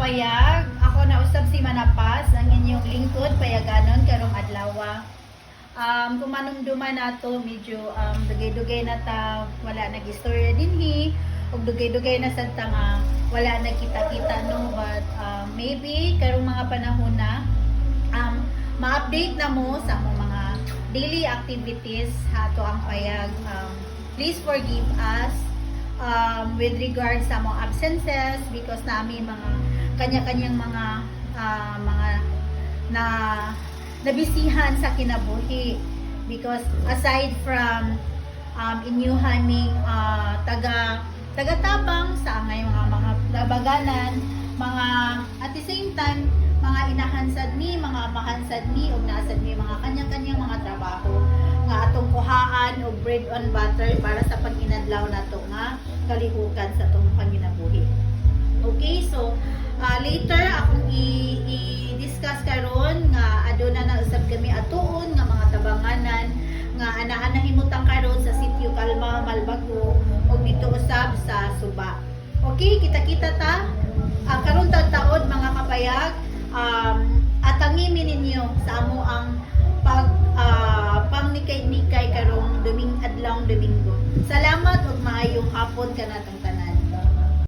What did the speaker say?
kapayag, ako na usab si Manapas, ang inyong lingkod payaganon karong adlaw. Kung manumduman nato medyo dugay-dugay na ta, wala nagistorya dinhi ug dugay-dugay na sad ta nga wala nagkita-kita no, but maybe karong mga panahon na ma-update na mo sa among mga daily activities hato ang payag. Please forgive us with regards sa mga absences because nami mga kanya-kanyang mga na nabisihan sa kinabuhi because aside from inyuhaning taga-tabang sa angay mga labaganan, mga at the same time mga inahansad ni, mga amahansad ni ug naasad ni mga kanya-kanyang mga trabaho nga atong kuhaan og bread on butter para sa pag-inadlaw nato nga kalihukan sa atong panginabuhi. Okay, so later akong i-discuss karon nga aduna na usab kami atuon nga mga tabanganan nga ana-ana himutang karon sa sitio Kalma, Malbago ug dito usab sa Suba. Okay, kita-kita ta karon taud-taud mga kapayag, at tangimin ninyo sa amo ang pangnikay-nikay karong adlawng Domingo. Salamat ug maayong hapon kanatong tanan.